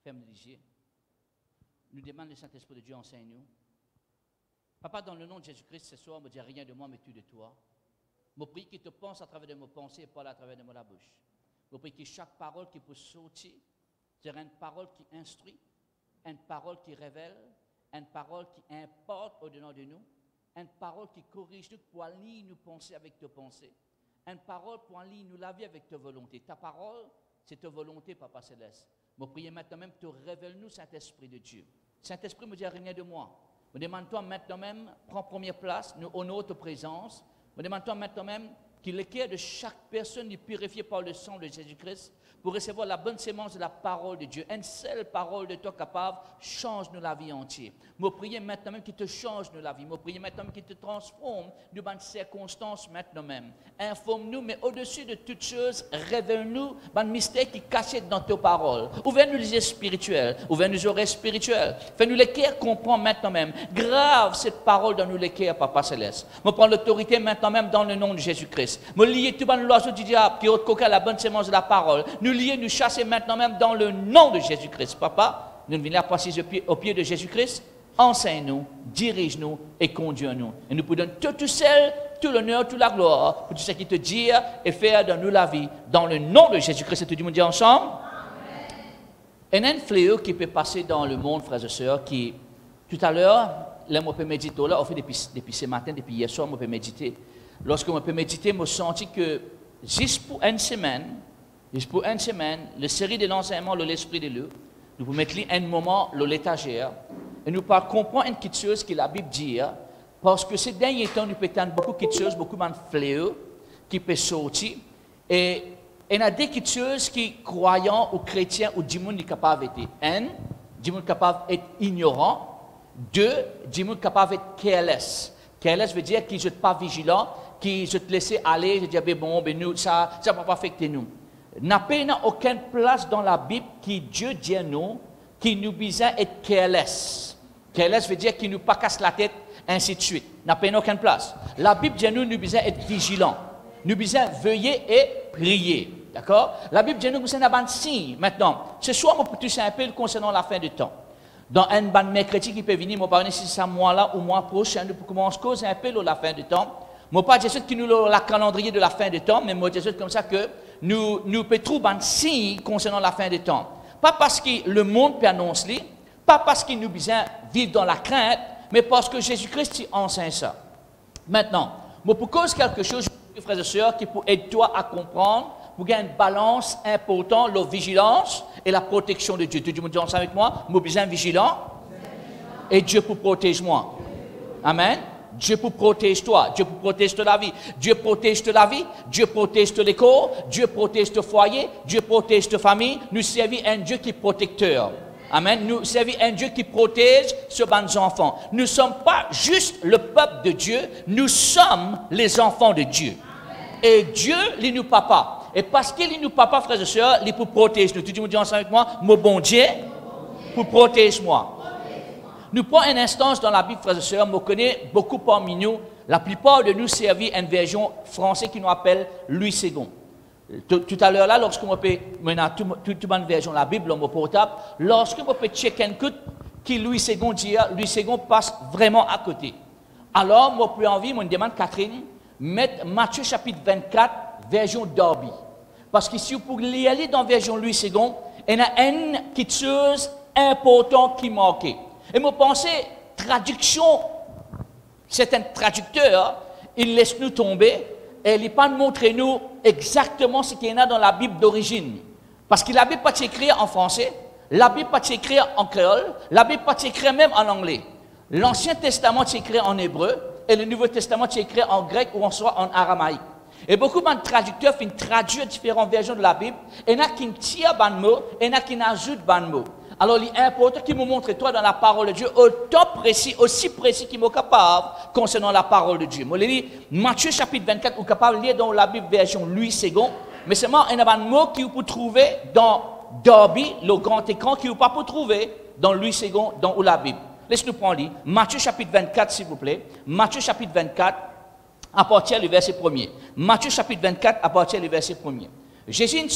ferme les yeux. Nous demandons le Saint-Esprit de Dieu, enseigne-nous. Papa, dans le nom de Jésus-Christ, ce soir, ne me dis rien de moi, mais tout de toi. Je prie qu'il te pense à travers de mes pensées et parle à travers de ma bouche. Je prie que chaque parole qui peut sortir sera une parole qui instruit, une parole qui révèle, une parole qui importe au-dedans de nous, une parole qui corrige nous pour aligner nos pensées avec tes pensées, une parole pour aligner nous la vie avec ta volonté. Ta parole, c'est ta volonté, Papa Céleste. Je prie maintenant même, te révèle-nous, Saint-Esprit de Dieu. Saint-Esprit, me dis rien de moi. Me demande-toi maintenant même, prends première place, nous honorons ta présence. Me demande-toi maintenant même qu'il le cœur de chaque personne est purifié par le sang de Jésus-Christ pour recevoir la bonne sémence de la parole de Dieu. Une seule parole de toi capable change-nous la vie entière. Je prie maintenant même qu'il te change nous la vie. Je prie maintenant même qu'il te transforme de bonnes circonstances maintenant même. Informe-nous, mais au-dessus de toutes choses, révèle-nous un mystère qui est caché dans tes paroles. Ouvre-nous les yeux spirituels, ouvre-nous les oreilles spirituelles. Fais-nous les cœurs comprendre maintenant même. Grave cette parole dans nous les cœurs, Papa Céleste. Je prends l'autorité maintenant même dans le nom de Jésus-Christ. Je lie tout l'oiseau du diable qui ôte la bonne sémence de la parole. Nous lier, nous chasser maintenant même dans le nom de Jésus-Christ. Papa, nous venons passer au pied de Jésus-Christ. Enseigne-nous, dirige-nous et conduis-nous. Et nous pouvons tout seul, tout l'honneur, toute la gloire pour tout ce qui te dit et faire dans nous la vie. Dans le nom de Jésus-Christ, et tout le monde dit ensemble. Il y a un fléau qui peut passer dans le monde, frères et sœurs, qui, tout à l'heure, là, on peut méditer, là, on fait depuis ce matin, depuis hier soir, on peut méditer. Lorsque on peut méditer, on senti que juste pour une semaine, la série de l'enseignement de l'Esprit de Dieu, nous pouvons mettre un moment dans l'étagère et nous pouvons comprendre une petite chose que la Bible dit, parce que ces derniers temps, nous pouvons entendre beaucoup de choses, beaucoup de fléaux qui peuvent sortir. Et il y a des petites choses qui, croyants ou chrétiens ou du monde, sont capables d'être. Un, du monde capable d'être ignorant. Deux, du monde capable d'être careless. Careless veut dire qu'ils ne sont pas vigilants, qu'ils se laissent aller, ils disent, bon, nous, ça ne va pas affecter nous. N'a aucune place dans la Bible qui Dieu dit à nous qui nous besoin d'être careless. Careless veut dire qu'il nous pas casse la tête, ainsi de suite. N'a aucune place. La Bible dit à nous besoin d'être vigilants. Nous besoin veiller et prier. D'accord? La Bible dit à nous besoin d'avoir un signe. Maintenant, ce soir, on peut toucher un peu concernant la fin du temps. Dans un ban mercredi qui peut venir, on parle si c'est ça mois là ou mois prochain, nous commençons à causer un peu la fin du temps. Je ne pas dire que nous avons le calendrier de la fin du temps, mais je dis comme ça que nous pouvons trouver un signe concernant la fin du temps. Pas parce que le monde peut annoncer, pas parce qu'il nous besoin vivre dans la crainte, mais parce que Jésus-Christ enseigne ça. Maintenant, je peux causer quelque chose, frères et sœurs, qui peut aider toi à comprendre, pour gagner une balance importante, la vigilance et la protection de Dieu. Tout le monde dit ensemble avec moi, je suis besoin vigilant et Dieu pour protéger moi. Amen. Dieu pour protéger toi, Dieu pour protéger ta vie, Dieu protège ta vie, Dieu protège ton école, Dieu protège ton foyer, Dieu protège ta famille. Nous servons un Dieu qui est protecteur. Amen. Nous servons un Dieu qui protège ses bons enfants. Nous ne sommes pas juste le peuple de Dieu, nous sommes les enfants de Dieu. Et Dieu, il nous papa. Et parce qu'il est nous papa, frères et sœurs, il peut protéger nous. Tout le monde dit ensemble avec moi, mon bon Dieu, pour protéger moi. Nous prenons une instance dans la Bible, frères et sœurs, je connais beaucoup parmi nous, la plupart de nous servent une version française qui nous appelle Louis II. Tout à l'heure là, lorsqu'on peut, maintenant, toute une version de la Bible, dans mon portable, lorsqu'on peut checker un coup, qui Louis II dit, Louis II passe vraiment à côté. Alors, moi, plus envie, moi, je demande Catherine, mettre Matthieu chapitre 24, version Darby. Parce que si vous pouvez aller dans la version Louis II, il y a une petite chose importante qui manque. Et moi, pensais, traduction, c'est un traducteur, il laisse nous tomber et il ne pas montrer nous exactement ce qu'il y en a dans la Bible d'origine. Parce que la Bible pas écrite en français, la Bible pas écrite en créole, la Bible pas écrite même en anglais. L'Ancien Testament est écrit en hébreu et le Nouveau Testament est écrit en grec ou en soit en aramaïque. Et beaucoup de traducteurs font traduire différentes versions de la Bible et il y en a qui tirent des mots et il y en a qui ajoutent des mots. Alors, il est important qu'il me montre, toi, dans la parole de Dieu, autant précis, aussi précis qu'il est capable concernant la parole de Dieu. Moi, je lis Matthieu chapitre 24, vous êtes capable de lire dans la Bible version Louis II, mais seulement il y a un mot que vous pouvez trouver dans Darby, le grand écran, que vous ne pouvez pas trouver dans Louis II, dans la Bible. Laissez-nous prendre lire. Matthieu chapitre 24, s'il vous plaît. Matthieu chapitre 24, à partir du verset 1er. Matthieu chapitre 24, à partir du verset 1er. Jésus il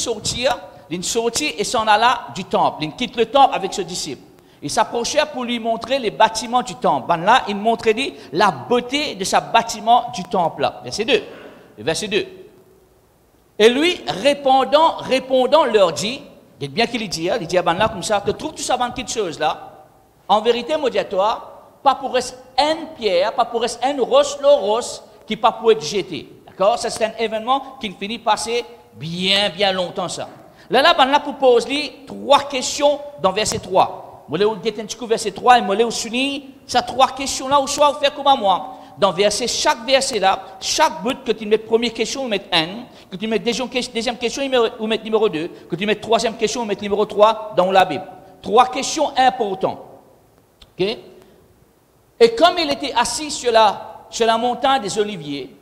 sortit et s'en alla du temple. Il quitte le temple avec ses disciples. Il s'approchait pour lui montrer les bâtiments du temple. Ben là, il montrait lui la beauté de ce bâtiment du temple. Verset 2. Verset 2. Et lui, répondant leur dit, dites bien qu'il dit, il dit à ben là comme ça, te trouves-tu ça quelque chose là? En vérité, moi dis à toi, pas pour être une pierre, pas pour être une roche, qui pas pour être jeté. D'accord? Ça c'est un événement qui finit passer bien longtemps ça. Là, ben là, pour poser 3 questions dans verset 3. Je vais vous verset 3 et je vais vous souligner ces 3 questions-là, ou soit vous faire comme moi. Dans chaque verset là, chaque bout que tu mets première question, vous mettez 1, que tu mets deuxième question, vous mettez numéro 2, que tu mets troisième question, vous mettez numéro 3 dans la Bible. 3 questions importantes. Okay? Et comme il était assis sur la montagne des Oliviers,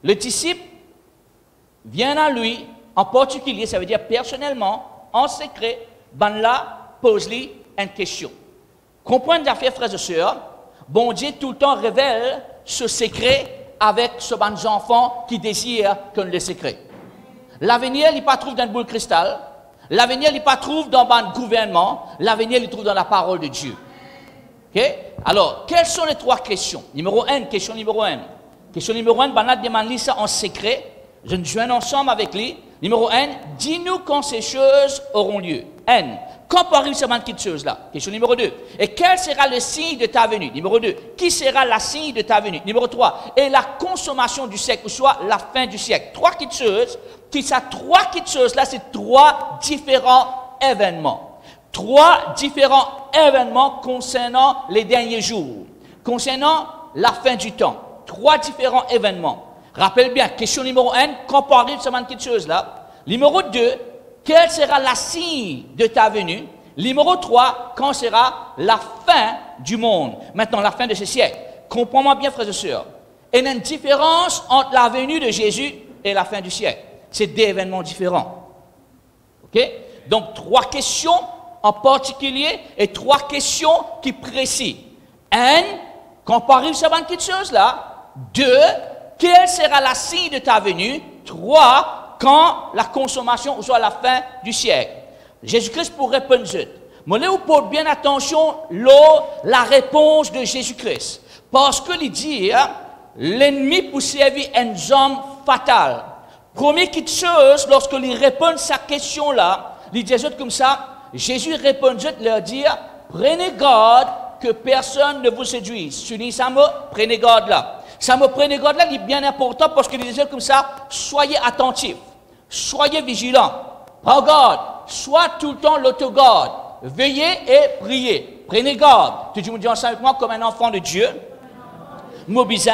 le disciple vient à lui, en particulier, ça veut dire personnellement, en secret, ben là, pose-lui une question. Comprenez l'affaire, frères et sœurs, bon Dieu tout le temps révèle ce secret avec ce bon enfant qui désire qu'on le secret. L'avenir, il ne pas trouve dans le boule cristal. L'avenir, il ne pas trouve dans le gouvernement. L'avenir, il trouve dans la parole de Dieu. Okay? Alors, quelles sont les 3 questions? Question numéro 1. Question numéro 1, ben là, demande-lui ça en secret. Je nous joins ensemble avec lui. Numéro 1, dis-nous quand ces choses auront lieu. N. Quand arrive ce manque de choses-là? Question numéro 2. Et quel sera le signe de ta venue? Numéro 2. Qui sera la signe de ta venue? Numéro 3. Et la consommation du siècle, ou soit la fin du siècle. 3 petites choses. Ces 3 petites choses-là, c'est 3 différents événements. 3 différents événements concernant les derniers jours. Concernant la fin du temps. 3 différents événements. Rappelle bien, question numéro 1, quand arrive ce manque de choses-là? Numéro 2, quel sera la signe de ta venue? Numéro 3, quand sera la fin du monde? Maintenant, la fin de ce siècle. Comprends-moi bien, frères et sœurs. Il y a une différence entre la venue de Jésus et la fin du siècle. C'est 2 événements différents. OK? Donc, 3 questions en particulier et 3 questions qui précisent. 1, quand arrive ce manque de choses-là? 2, quel sera la signe de ta venue? 3, quand la consommation ou soit la fin du siècle. Jésus-Christ pour répondre. Mais là, vous portez bien attention la réponse de Jésus-Christ. Parce que il dit, l'ennemi pour servir un homme fatal. Première chose, lorsqu'il répond à sa question-là, il dit comme ça, Jésus répond, leur dire, prenez garde que personne ne vous séduise. Souligne ça, prenez garde là. Ça me prenez garde là, il est bien important parce qu'il disait comme ça, soyez attentifs, soyez vigilants, regarde, sois tout le temps l'autogarde, veillez et priez, prenez garde. Tu me dis ensemble avec moi comme un enfant de Dieu, mobisant,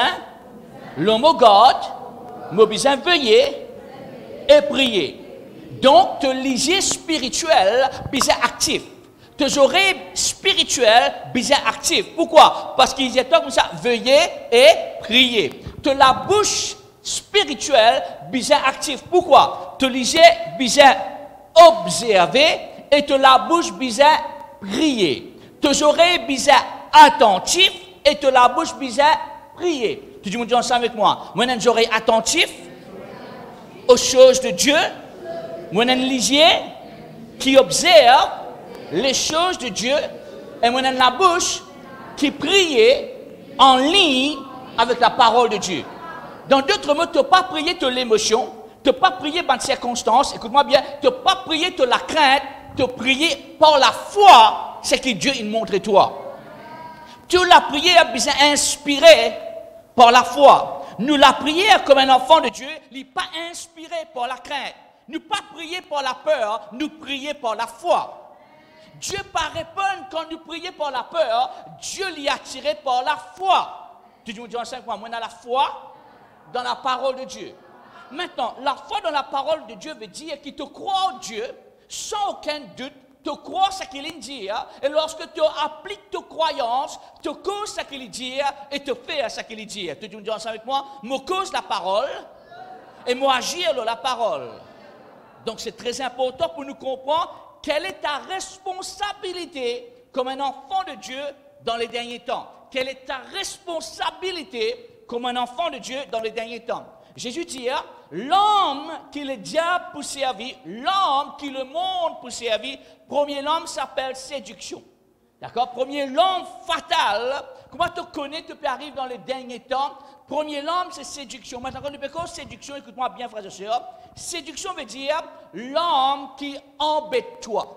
l'homme garde, mobisant, veillez et priez. Donc, te lisier spirituel, bizarre actif. Tes oreilles spirituelles, bizarre actif. Pourquoi? Parce qu'il disait comme ça, veuillez et priez. Te la bouche spirituelle, bizarre actif. Pourquoi? Te lisez bizarre observer et te la bouche bizarre prier. Tes oreilles bizarre attentif et te la bouche bizarre prier. Tu dis ensemble avec moi. Moi, j'ai des oreilles attentives aux choses de Dieu. Moi, j'ai un lisier qui observe les choses de Dieu, et moi, la bouche qui prie en ligne avec la parole de Dieu. Dans d'autres mots, tu n'as pas prié de l'émotion, tu n'as pas prié par les circonstances, écoute-moi bien, tu n'as pas prié de la crainte, tu as prié par la foi, c'est que Dieu il montre toi. Tu l'as prié inspiré par la foi. Nous la prière comme un enfant de Dieu, il n'est pas inspiré par la crainte. Nous pas prier par la peur, nous prier par la foi. Dieu pas répondre quand nous prions par la peur, Dieu l'y a attiré par la foi. Tu dis en 5 mois, moi, on a la foi dans la parole de Dieu. Maintenant, la foi dans la parole de Dieu veut dire qu'il te croit en Dieu sans aucun doute, te croire ce qu'il dit, et lorsque tu appliques tes croyances, tu causes ce qu'il dit et tu fais ce qu'il dit. Tu dis ensemble avec moi, moi cause la parole et moi agir dans la parole. Donc c'est très important pour nous comprendre quelle est ta responsabilité comme un enfant de Dieu dans les derniers temps. Quelle est ta responsabilité comme un enfant de Dieu dans les derniers temps. Jésus dit, l'homme qui le diable pour servir, l'homme qui le monde pour servir, premier homme s'appelle séduction. D'accord? Premier l'homme fatal. Comment tu connais, tu peux arriver dans les derniers temps. Premier l'homme, c'est séduction. Maintenant, quand tu peux séduction, écoute-moi bien, frères et sœurs. Séduction veut dire l'homme qui embête toi.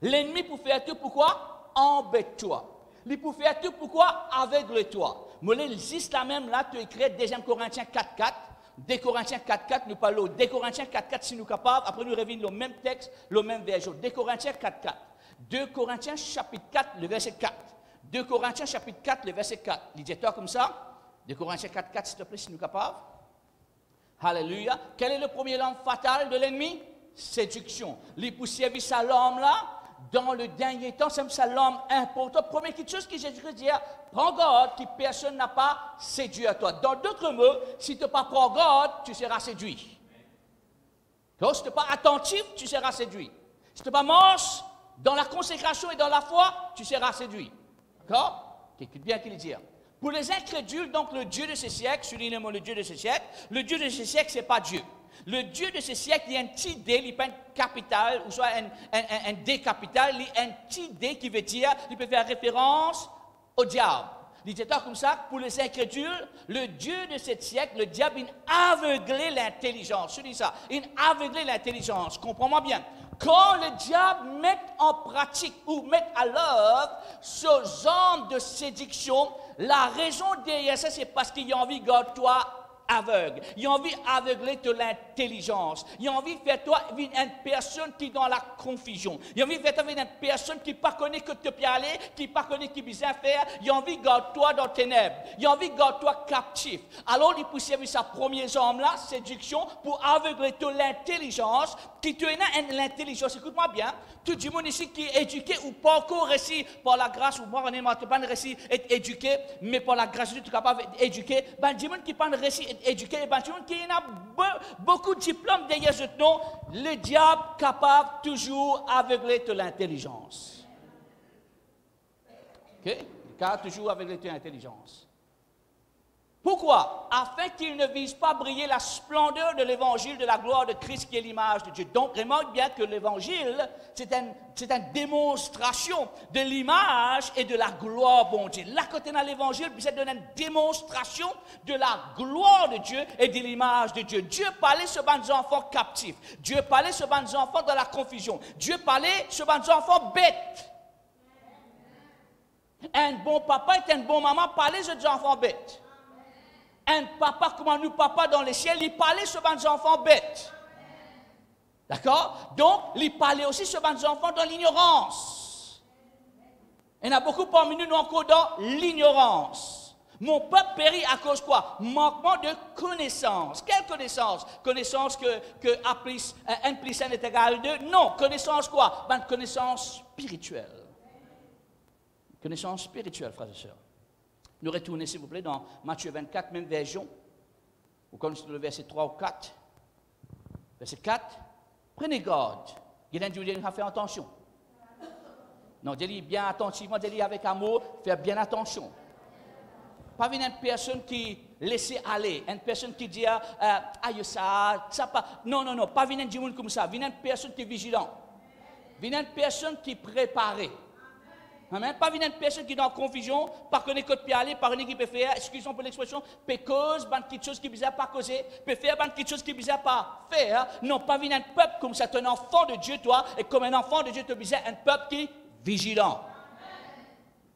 L'ennemi pour faire tout, pourquoi? Embête-toi. Il pour faire tout, pourquoi? Aveugle-toi. Mais il existe là même, là, tu écris 2 Corinthiens 4.4. 2 Corinthiens 4.4, nous parlons. 2 Corinthiens 4.4, si nous sommes capables. Après, nous revenons le même texte, le même verset. 2 Corinthiens 4.4. 2 Corinthiens chapitre 4, le verset 4. 2 Corinthiens chapitre 4, le verset 4. Dis-toi comme ça. 2 Corinthiens 4.4, s'il te plaît, si nous sommes capables. Alléluia. Quel est le premier homme fatal de l'ennemi? Séduction. Il pour servir à l'homme là, dans le dernier temps, c'est ça l'homme important. Première chose que Jésus-Christ dit, prends garde que personne n'a pas séduit à toi. Dans d'autres mots, si tu ne prends pas garde, tu seras séduit. Donc, si tu n'es pas attentif, tu seras séduit. Si tu n'es pas marche dans la consécration et dans la foi, tu seras séduit. D'accord? Écoute bien qu'il dit. Pour les incrédules, donc le Dieu de ce siècle, soulignez-moi le Dieu de ce siècle, le Dieu de ce siècle, ce n'est pas Dieu. Le Dieu de ce siècle, il y a un petit D, il n'est pas un capital, ou soit un D capital, il y a un petit D qui veut dire, il peut faire référence au diable. Il dit comme ça, pour les incrédules, le Dieu de ce siècle, le diable, il a aveuglé l'intelligence. Je dis ça, il a aveuglé l'intelligence. Comprends-moi bien. Quand le diable met en pratique ou met à l'œuvre ce genre de séduction, la raison derrière ça, c'est parce qu'il a envie de garder toi aveugle. Il a envie d'aveugler de l'intelligence. Il a envie de faire toi une personne qui est dans la confusion. Il a envie de faire toi une personne qui ne connaît que te peux aller, qui ne connaît qui bien faire. Il a envie de garder toi dans les ténèbres. Il a envie de garder toi captif. Alors, il peut servir sa première homme-là, séduction, pour aveugler de l'intelligence, qui te donne l'intelligence. Écoute-moi bien. Tout le monde ici qui est éduqué ou pas encore réussi par la grâce, ou moi, on n'est pas réussi à être éduqué, mais par la grâce de Dieu, tu es capable d'être éduqué. Ben, du monde qui pas réussi à être éduqué, ben, du monde qui a beaucoup de diplômes derrière ce nom, le diable capable toujours aveugler de l'intelligence. OK? Capable toujours aveugler de l'intelligence. Pourquoi? Afin qu'il ne vise pas à briller la splendeur de l'évangile de la gloire de Christ qui est l'image de Dieu. Donc, remarque bien que l'évangile, c'est une démonstration de l'image et de la gloire de Dieu. Là, quand on a l'évangile, c'est une démonstration de la gloire de Dieu et de l'image de Dieu. Dieu parlait sur des enfants captifs. Dieu parlait sur des enfants dans la confusion. Dieu parlait sur des enfants bêtes. Un bon papa et une bonne maman parlaient sur des enfants bêtes. Un papa, comme nous, papa dans les ciels, il parlait sur des enfants bêtes. D'accord? Donc, il parlait aussi sur des enfants dans l'ignorance. Il y en a beaucoup parmi nous encore dans l'ignorance. Mon peuple périt à cause de quoi? Manquement de connaissance. Quelle connaissance? Connaissance que 1 plus 1 est égal à 2? Non. Connaissance quoi? Ben, connaissance spirituelle. Connaissance spirituelle, frères et sœurs. Nous retournons, s'il vous plaît, dans Matthieu 24, même version. Vous connaissez le verset 3 ou 4. Verset 4. Prenez garde. Il y a un Dieu qui a fait attention. Non, dis bien attentivement, dis avec amour, faire bien attention. Pas une personne qui laisse aller, une personne qui dit, aïe, ça pas. Non, non, non, pas une personne comme ça. Une personne qui est vigilante. Une personne qui est préparée. Amen. Pas une personne qui est dans la confusion, pas connaître que peut aller, pas connaître qui peut faire, excusez-moi pour l'expression, peut cause, quelque chose qui est bizarre pas causer, peut faire quelque chose qui est bizarre pas faire. Non, pas une peuple comme ça, tu es un enfant de Dieu, toi, et comme un enfant de Dieu, tu es bizarre, un peuple qui est vigilant.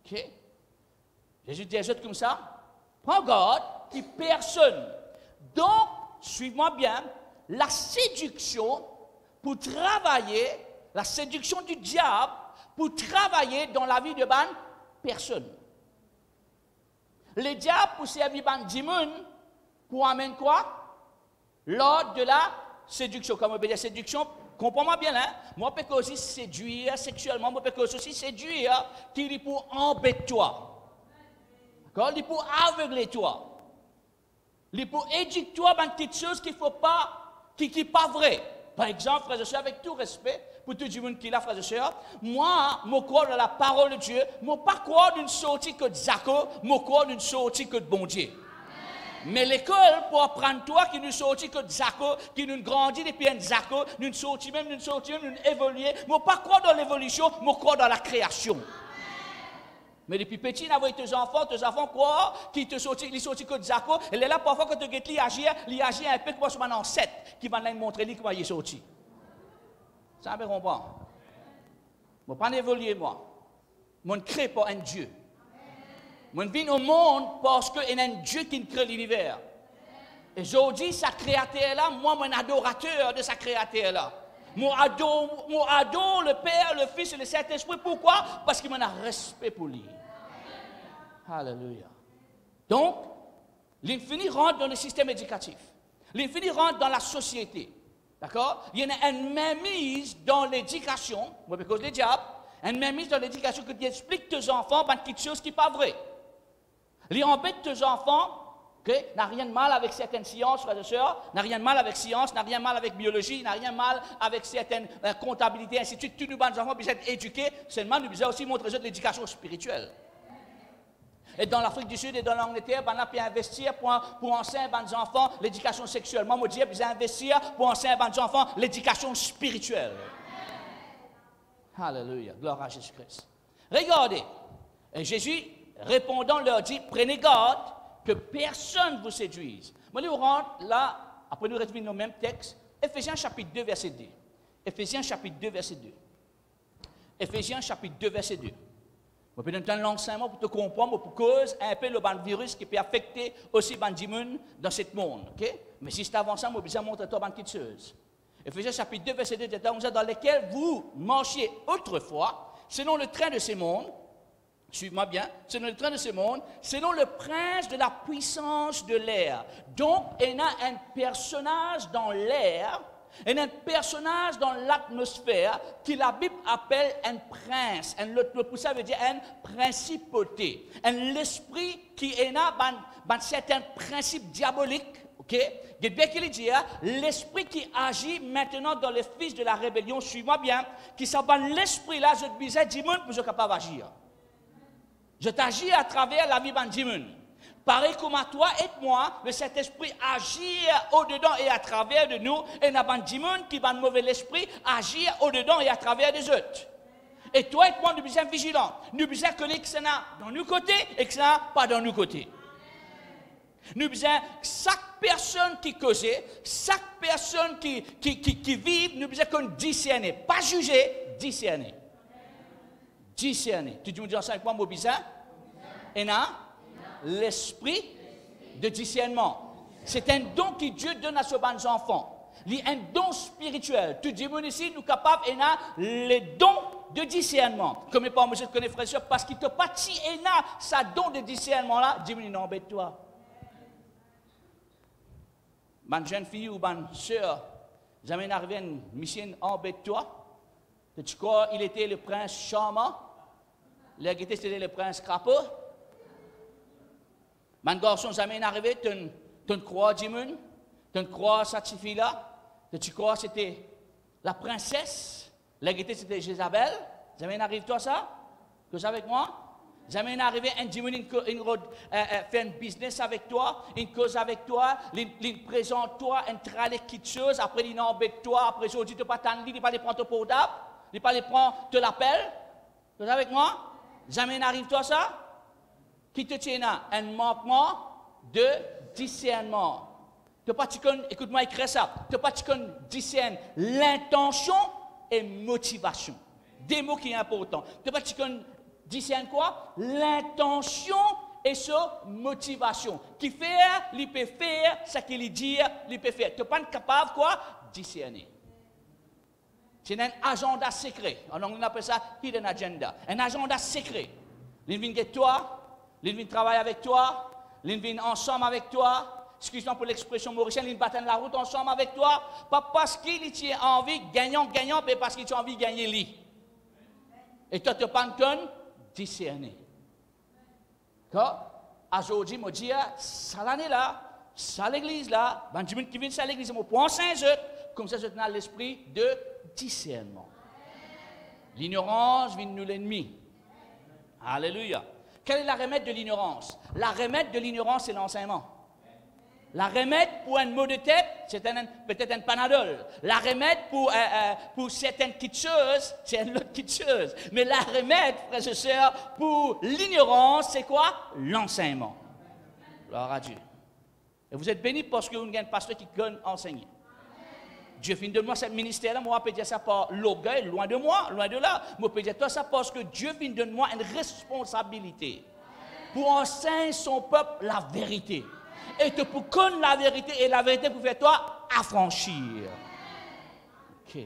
Ok? Jésus dit à comme ça, prends garde, qui personne. Donc, suivez-moi bien, la séduction pour travailler, la séduction du diable, pour travailler dans la vie de bonne personne. Le diable, pour servir bonne dimoun, pour amener quoi? L'ordre de la séduction. Comme on peut dire séduction, comprends-moi bien, hein? Moi, je peux aussi séduire sexuellement, moi, je peux aussi séduire qui est pour embêter toi. D'accord? Il est pour aveugler toi. Il est pour éduquer toi dans des choses qu'il ne faut pas, qui n'est pas vrai. Par exemple, frères et sœurs, avec tout respect, pour tout le monde qui est là, frères et sœurs, moi, je crois dans la parole de Dieu, je ne pas croire d'une sortie que de Zako, je crois d'une sortie que de bon Dieu. Mais l'école, pour apprendre toi, qui nous sortit que Zako, qui nous grandit depuis un Zako, nous sortit même, nous évoluer. Mais pas croire dans l'évolution, mais croire dans la création. Mais depuis petit, nous avons tes enfants croient qu'ils te sortent, ils sortent que Zako, et là, parfois, quand tu guettes, ils agissent un peu comme ce maintenant 7, qui va nous montrer comment il est sorti. Ça me comprend. Je ne vais pas évoluer, moi. Je ne crée pas un Dieu. Je vis au monde parce qu'il y a un Dieu qui crée l'univers. Et aujourd'hui, sa créateur-là, moi, je suis un adorateur de sa créateur-là. Moi, adore le Père, le Fils et le Saint-Esprit. Pourquoi? Parce qu'il m'a un respect pour lui. Alléluia. Donc, l'infini rentre dans le système éducatif. L'infini rentre dans la société. D'accord? Il y a une mainmise dans l'éducation, à cause du diable, une mainmise dans l'éducation que tu expliques tes enfants quelque chose qui n'est pas vrai. Les embêtes tes enfants, okay, n'a rien de mal avec certaines sciences, frères et sœurs, n'a rien de mal avec science, n'a rien de mal avec biologie, n'a rien de mal avec certaines comptabilités, ainsi de suite. Tous nos enfants doivent être éduqués, seulement nous devons aussi montrer de l'éducation spirituelle. Et dans l'Afrique du Sud et dans l'Angleterre, on a pu investir pour enseigner aux enfants l'éducation sexuelle. Moi, je dis, on a investir pour enseigner aux enfants l'éducation spirituelle. Alléluia, gloire à Jésus-Christ. Regardez, et Jésus, répondant, leur dit, prenez garde que personne ne vous séduise. Moi, nous rentrons là, après nous retrouvons nos mêmes textes, Éphésiens chapitre 2, verset 2. Éphésiens chapitre 2, verset 2. Éphésiens chapitre 2, verset 2. Je peux donner l'enseignement pour te comprendre, pour cause un peu le virus qui peut affecter aussi les gens dans ce monde. Okay? Mais si c'est avancé, je vais besoin de montrer toi une petite chose. Éphésiens chapitre 2, verset 2, dans lequel vous marchiez autrefois, selon le train de ce monde, suivez-moi bien, selon le train de ce monde, selon le prince de la puissance de l'air. Donc, il y a un personnage dans l'air, il y a un personnage dans l'atmosphère que la Bible appelle un prince. Pour ça veut dire une principauté. L'esprit qui est là, dans certains principes diaboliques. Okay? Il bien qu'il dit, l'esprit qui agit maintenant dans les fils de la rébellion, suis-moi bien, qui s'abonne l'esprit là, je te disais, dis-moi, pour que je sois capable d'agir. Je t'agis à travers la vie de dis-moi. Pareil comme à toi et moi, le Saint-Esprit agit au-dedans et à travers de nous, et n'a pas de monde qui va de mauvais l'esprit agir au-dedans et à travers des autres. Et toi et moi, nous sommes vigilants. Nous sommes connaître que ça n'a dans nos côtés et que ça n'a pas dans nos côtés. Nous sommes, chaque personne qui cause, chaque personne qui vit, nous sommes discerner. Pas juger, discerner. Discerner. Tu dis ensemble avec moi, mon bizarre? Et là, l'esprit de discernement. C'est un don que Dieu donne à ses bons enfants. Il un don spirituel. Tu dis, ici, nous sommes capables, et là, les dons de discernement. Comme les parents, je connais frère et soeur, parce qu'il te partit, et là, sa don de discernement là, dis-moi, non, embête-toi. Ma jeune fille ou ma soeur, jamais arrivé à une mission, embête-toi. Tu crois qu'il était le prince charmant? L'égalité, c'était le prince crapaud. Mon garçon, jamais arrivé, tu crois, Jimoun? Tu crois cette fille-là? Tu crois que c'était la princesse? L'égalité, c'était Jézabel? Jamais arrivé, toi, ça? Que ça avec moi? Jamais arrivé un Jimoun, fait un business avec toi, une cause avec toi, il présente toi, un travail quelque chose, après il embête toi, après aujourd'hui, tu ne pas t'en il pas les prendre pour d'ab, il pas les prendre, te l'appelle? Que ça avec moi? Jamais arrive, toi, ça? Qui te tient là? Un manquement de discernement. Écoute-moi, écris ça. Tu pas discerner l'intention et motivation. Des mots qui sont importants. Tu pas discerner quoi? L'intention et sa motivation. Qui fait, il peut faire, ce qu'il dit, il peut faire. Tu n'es pas capable quoi? Discerner. C'est un agenda secret. Alors on appelle ça hidden agenda. Un agenda secret. Il vient de toi. Ils viennent travailler avec toi, ils viennent ensemble avec toi. Excuse-moi pour l'expression mauricienne, ils battent la route ensemble avec toi. Pas parce qu'ils ont envie de gagnant, mais parce qu'ils ont envie de gagner lui. Et toi, tu n'as pas discerner. Aujourd'hui, je dis, ça l'année là, ça l'église là, Benjamin qui vient à l'église, je prends 5 jours, comme ça, je tenais l'esprit de discernement. L'ignorance vient de nous l'ennemi. Alléluia. Quel est la remède de l'ignorance? La remède de l'ignorance, c'est l'enseignement. La remède pour un mot de tête, c'est peut-être un Panadol. La remède pour certaines petites choses, c'est une autre petite chose. Mais la remède, frères et sœurs, pour l'ignorance, c'est quoi? L'enseignement. Gloire à Dieu. Et vous êtes bénis parce que vous avez un pasteur qui connaît enseigner. Dieu finit de moi ce ministère-là, moi, je peux dire ça par l'orgueil, loin de moi, loin de là. Moi, je peux dire ça parce que Dieu finit de moi une responsabilité pour enseigner son peuple la vérité. Et pour connaître la vérité, et la vérité pour faire toi affranchir. Ok.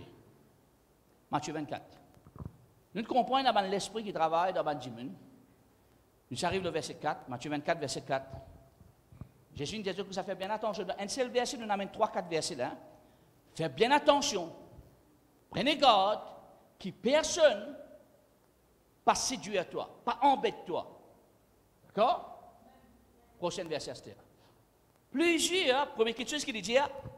Matthieu 24. Nous comprenons dans l'esprit qui travaille dans le dimanche. Nous arrivons au verset 4, Matthieu 24, verset 4. Jésus nous dit que ça fait bien attention. Dans un seul verset, nous amène 3-4 versets là. Faites bien attention. Prenez garde que personne pas séduire toi, pas embête toi. D'accord? Prochain verset, Esther. Plusieurs, première quelque chose qu'il dit,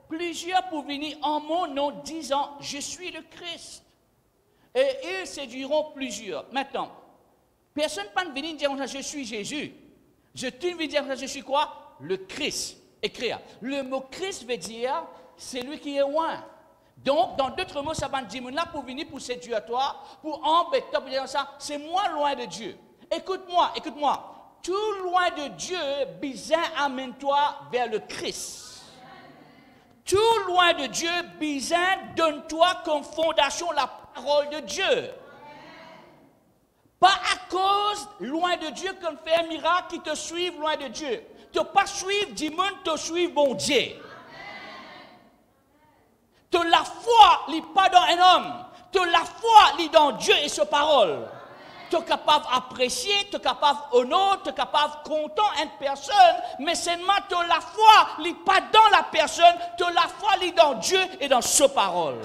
plusieurs pour venir en mon nom disant, je suis le Christ. Et ils séduiront plusieurs. Maintenant, personne ne peut venir dire, je suis Jésus. Je te veux dire, je suis quoi? Le Christ. Écrire. Le mot Christ veut dire, c'est lui qui est loin. Donc, dans d'autres mots, ça va dire, là, pour venir, pour séduire toi, pour embêter toi, pour dire ça, c'est moi loin de Dieu. Écoute-moi, écoute-moi. Tout loin de Dieu, bizarre, amène-toi vers le Christ. Tout loin de Dieu, bizarre, donne-toi comme fondation la parole de Dieu. Pas à cause, loin de Dieu, qu'on fait un miracle qui te suive loin de Dieu. Tu ne pas suivre du monde, tu suivre bon Dieu. Tu la foi, n'est pas dans un homme. Tu la foi, n'est dans Dieu et sa parole. Tu es capable d'apprécier, tu es capable d'honorer, tu es capable de content une personne, mais seulement tu la foi, n'est pas dans la personne, tu la foi, n'est dans Dieu et dans sa parole.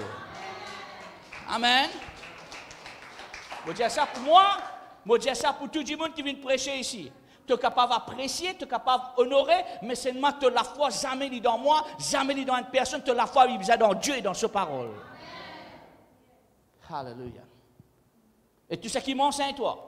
Amen. Je dis ça pour moi, je dis ça pour tout le monde qui vient prêcher ici. Tu es capable d'apprécier, tu es capable d'honorer, mais seulement tu la foi, jamais ni dans moi, jamais ni dans une personne, tu la foi, il est dans Dieu et dans sa parole. Alléluia. Et tout ce qui m'enseigne toi,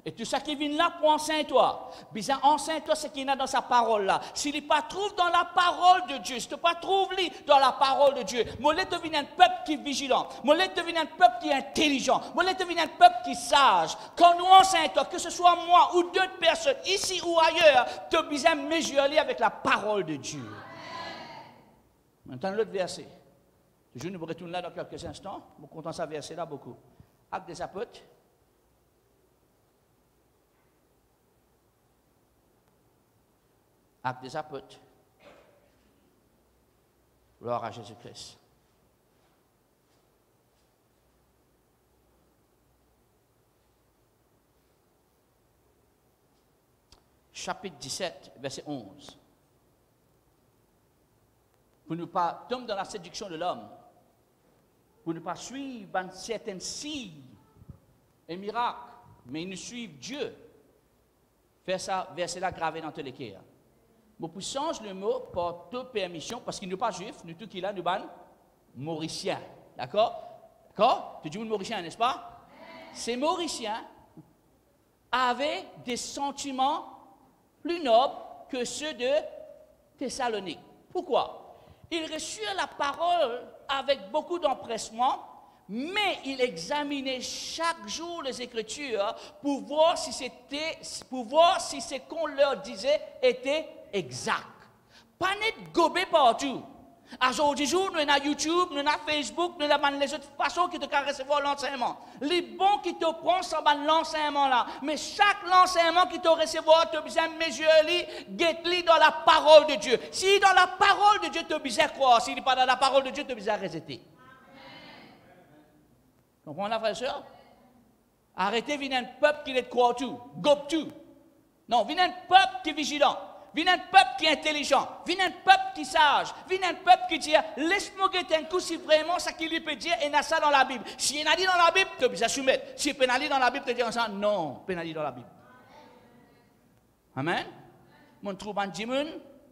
et tout ce qui vient là pour enseigner toi, bien enseigne-toi ce qu'il y a dans sa parole là. S'il n'est pas trouve dans la parole de Dieu, si tu ne pas trouve dans la parole de Dieu, moi je deviens un peuple qui est vigilant, moi je deviens un peuple qui est intelligent, moi je deviens un peuple qui est sage. Quand nous enseignons toi, que ce soit moi ou d'autres personnes, ici ou ailleurs, tu as besoin de mesurer avec la parole de Dieu. Maintenant l'autre verset. Je nous retourne là dans quelques instants, je suis content de ce verset là beaucoup. Actes des apôtres. Actes des apôtres. Gloire à Jésus-Christ. Chapitre 17, verset 11. Pour ne pas tomber dans la séduction de l'homme, pour ne pas suivre certains signes et miracles, mais nous suivre Dieu. Faire ça, verset-là gravé dans tous les cœurs. Je peux changer le mot par toute permission, parce qu'il n'est pas juif, nous tous qui là, nous sommes mauriciens. D'accord? D'accord? Tu dis mauricien, n'est-ce pas? Ces mauriciens avaient des sentiments plus nobles que ceux de Thessalonique. Pourquoi? Ils reçurent la parole avec beaucoup d'empressement, mais ils examinaient chaque jour les Écritures pour voir si ce qu'on leur disait était exact. Pas net gobé partout. Aujourd'hui, nous avons YouTube, nous avons Facebook, nous avons les autres façons qui te recevoir l'enseignement. Les bons qui te prennent, ça va l'enseignement là. Mais chaque enseignement qui te recevoir, tu as besoin de mesurer, guetter dans la parole de Dieu. Si dans la parole de Dieu, tu as besoin de croire. Si n'est pas dans la parole de Dieu, tu as besoin de rejeter. Comprenez la frère et soeur? Arrêtez, venez un peuple qui est croire tout, gobe tout. Non, venez un peuple qui est vigilant. Venez un peuple qui est intelligent. Venez un peuple qui est sage. Venez un peuple qui dit, laisse-moi guetter un coup si vraiment ça qu'il lui peut dire, et il y a ça dans la Bible. Si il y a dit dans la Bible, tu as besoin de soumettre. Si il y a dit dans la Bible, tu dis ça, non, il y a dit dans la Bible. Amen. Mon trouve un dimon,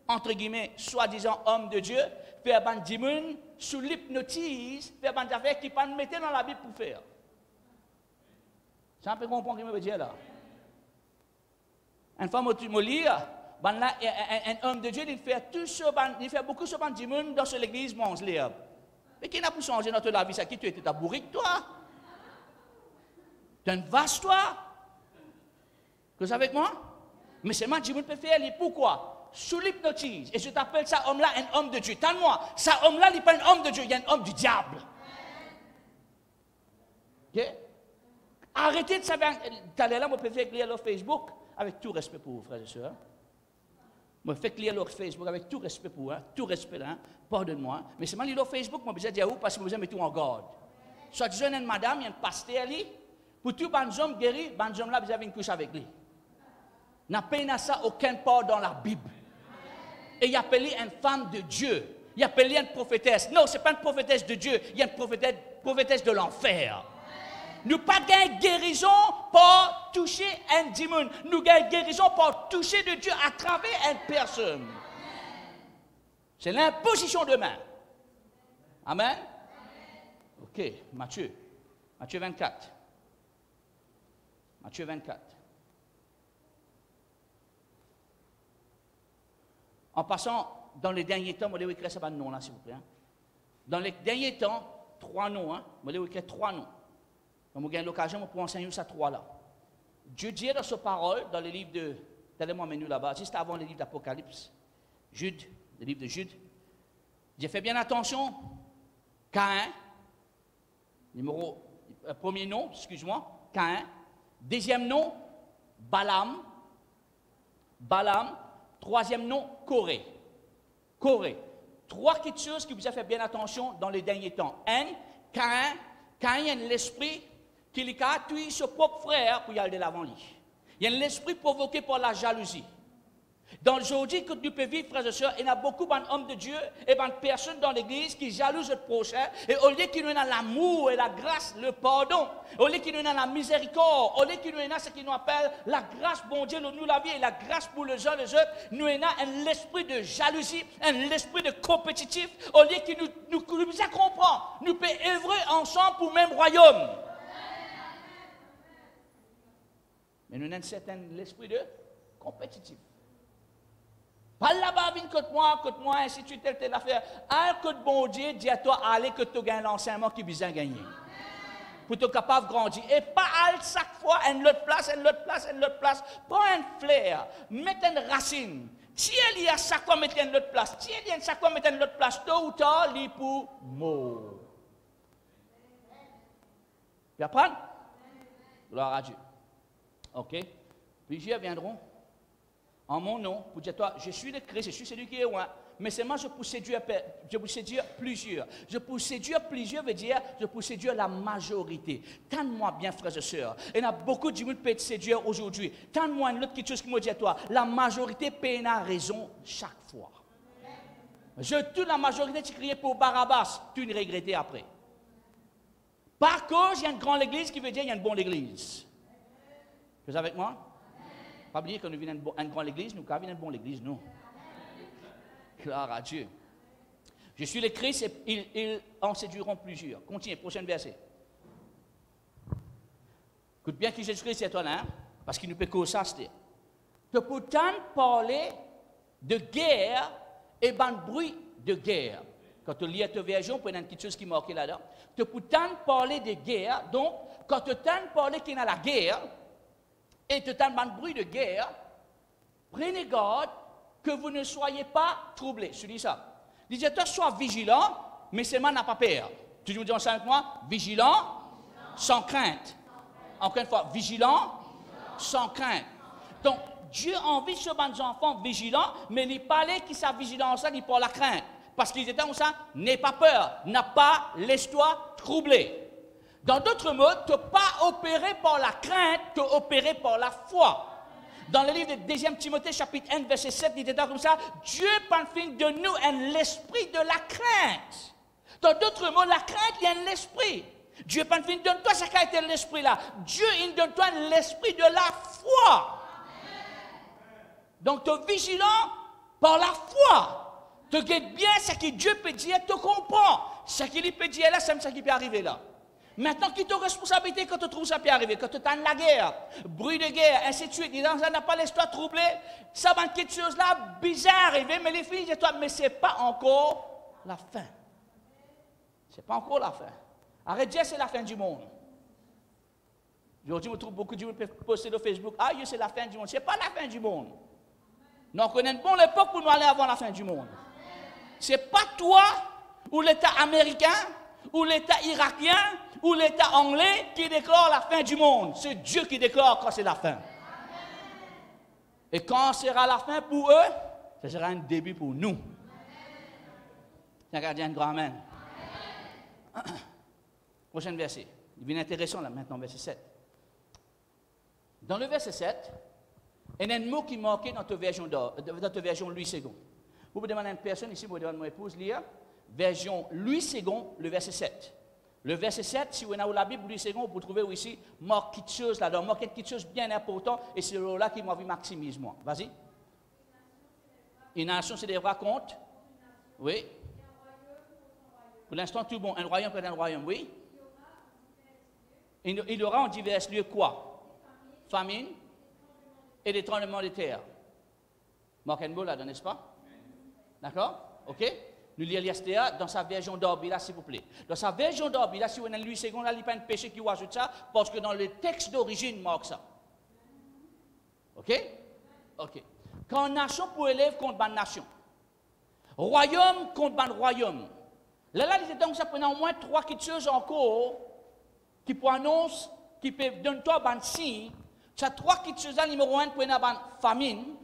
entre guillemets, soi-disant homme de Dieu, faire un dimon sous l'hypnotise, faire un affaire qui ne mettre dans la Bible pour faire. Ça, on peut comprendre ce que je veux dire là. Une fois, je me lis, ben là, un homme de Dieu, il fait tout ce, il fait beaucoup ce de monde dans l'église, mon libre. Mais qui n'a pas changé notre la vie, ça qui tu étais ta bourrique, toi? Tu as une vache, toi? Vous êtes avec moi? Mais c'est moi qui peut faire, pourquoi? Sous l'hypnotise. Et je t'appelle ça homme-là un homme de Dieu. Tends-moi, ça homme-là, il n'est pas un homme de Dieu, il y a un homme du diable. Ok? Arrêtez de savoir. T'allez là, moi, je peux faire lire leur Facebook avec tout respect pour vous, frères et sœurs. Moi, je fais lire leur Facebook avec tout respect pour vous, tout respect là, pardonne-moi. Mais c'est mal leur Facebook, moi, je dire où parce que vous avez tout en garde. Soit je une madame, il y a un pasteur, pour tout bon homme guéri, bon homme là, vous avez une couche avec lui. N'a pas ça aucun part dans la Bible. Et il appelé une femme de Dieu. Il appelé une prophétesse. Non, ce n'est pas une prophétesse de Dieu, il y a une prophétesse de l'enfer. Nous pas gain guérison pour toucher un démon. Nous gagnons guérison pour toucher de Dieu à travers une personne. C'est l'imposition de main. Amen. Ok, Matthieu 24. Matthieu 24. En passant, dans les derniers temps, je vais écrire ça nom là, s'il vous plaît. Dans les derniers temps, 3 noms. Je vais écrire 3 noms. Donc, j'ai l'occasion pour enseigner ça 3 là. Dieu dit dans sa parole, dans le livre de. Donnez-moi un menu là-bas, juste avant le livre d'Apocalypse. Jude, le livre de Jude. J'ai fait bien attention. Caïn, premier nom, excuse-moi, Caïn. Deuxième nom, Balaam. Troisième nom, Corée. 3 petites choses qui vous a fait bien attention dans les derniers temps. Caïn a l'esprit qu'il a tué son propre frère pour y aller de l'avant lui. Il y a l'esprit provoqué par la jalousie. Dans aujourd'hui, que nous pouvons vivre, frères et sœurs, il y a beaucoup d'hommes de Dieu et de personnes dans l'église qui jalousent le prochain. Et au lieu qu'il y ait l'amour et la grâce, le pardon, au lieu qu'il y ait la miséricorde, au lieu qu'il y ait ce qu'il nous appelle la grâce, bon Dieu, nous la vie et la grâce pour les uns les autres, nous avons un esprit de jalousie, un esprit de compétitif. Au lieu que nous comprenions, nous pouvons œuvrer ensemble pour le même royaume. Mais nous avons un certain esprit de compétitif. Pas là-bas, viens côté moi, ainsi de suite, telle affaire. Un côté bon Dieu, dis à toi, allez que tu gagnes l'enseignement qui vient gagner. Pour être capable de grandir. Et pas à chaque fois, une autre place. Prends un flair, mets une racine. Si elle y a chaque fois, mettez une autre place. Si elle y a chaque fois, mettez une autre place. Tôt ou tard, il pour mort. Tu apprends? Gloire à Dieu. Ok? Plusieurs viendront. En mon nom, pour dire, toi, je suis le Christ, je suis celui qui est loin. Mais c'est moi, je peux séduire plusieurs. Je peux séduire plusieurs veut dire, je peux séduire la majorité. Tends-moi bien, frères et sœurs. Il y a beaucoup de gens qui peuvent séduire aujourd'hui. Tends-moi une autre chose qui me dit à toi. La majorité peut avoir raison chaque fois. Toute la majorité, tu criais pour Barabbas, tu ne regrettais après. Par cause, il y a une grande église qui veut dire qu'il y a une bonne église. Vous êtes avec moi? Pas oublier que nous venons d'une grande église, nous venons d'une bonne église, non. Gloire à Dieu. Je suis le Christ et ils en séduiront plusieurs. Continue, prochain verset. Écoute bien que Jésus-Christ est étonnant, parce qu'il nous peut causer ça. Tu peux pourtant parler de guerre et d'un bruit de guerre. Quand tu lis ta version, il y a une petite chose qui est marquée là-dedans. Tu peux pourtant parler de guerre, donc quand tu entends parler qu'il y a la guerre, et tu entends un bruit de guerre, prenez garde que vous ne soyez pas troublés. Je dis ça. Dis-toi, sois vigilant, mais seulement n'a pas peur. Tu nous dis ensemble avec moi, vigilant, sans crainte. Encore une fois, vigilant, sans crainte. Donc, Dieu a envie de ce bon enfant vigilant, mais il parlait que sa vigilance, il pour la crainte. Parce qu'ils étaient comme ça, n'aie pas peur, n'a pas laisse-toi troubler. Dans d'autres mots, tu n'es pas opéré par la crainte, tu es opéré par la foi. Dans le livre de 2 Timothée, chapitre 1, verset 7, il était comme ça, Dieu prend de nous l'esprit de la crainte. Dans d'autres mots, la crainte, il y a un esprit. Dieu prend donne-toi ce qu'a été l'esprit là. Dieu, il donne-toi l'esprit de la foi. Donc, tu es vigilant par la foi. Tu guettes bien ce que Dieu peut dire, tu comprends. Ce qu'il peut dire là, c'est ce qui peut arriver là. Maintenant, qui t'a responsabilité quand tu trouves ça peut arriver, quand tu as la guerre, bruit de guerre, ainsi de suite, ça n'a pas l'histoire troublée, ça va quelque chose là bizarre arriver, mais les filles, toi, mais ce n'est pas encore la fin. Ce n'est pas encore la fin. Arrête de dire c'est la fin du monde. Aujourd'hui, je trouve beaucoup de gens qui poster sur Facebook, ah, c'est la fin du monde. Ce n'est pas la fin du monde. Nous connaissons bon l'époque pour nous aller avant la fin du monde. Ce n'est pas toi ou l'État américain ou l'État irakien ou l'État anglais qui déclare la fin du monde. C'est Dieu qui déclare quand c'est la fin. Et quand sera la fin pour eux, ce sera un début pour nous. Regardez un grand amen. Prochain verset. Il devient intéressant là maintenant, verset 7. Dans le verset 7, il y a un mot qui manquait dans ta version Louis II. Vous pouvez demander à une personne ici, vous demander à mon épouse lire version Louis II, le verset 7. Le verset 7, si vous avez la Bible Louis II, vous pouvez trouver ici, marque quelque chose là-dedans, marque quelque chose bien important, et c'est là qui m'a vu maximise moi. Vas-y. Une nation se lèvera contre. Oui. Pour l'instant, tout bon. Un royaume près d'un royaume, oui. Il y aura en divers lieux quoi? Famine et des tremblements de terre. Marque un mot là-dedans, n'est-ce pas? D'accord? OK? Nous lisons l'Estéa dans sa version d'Orbi, là, s'il vous plaît. Dans sa version d'Orbi, là, si vous avez Louis II, là, il n'y a pas un péché qui ajoute ça, parce que dans le texte d'origine, marque ça. OK? OK. Quand nation pour élève contre ban nation, royaume contre ban royaume, là, il donc ça prend au moins 3 petites choses encore qui pour annonce, qui peuvent donner toi ban signe. Ça 3 petites choses là, numéro 1 pour une ban famine,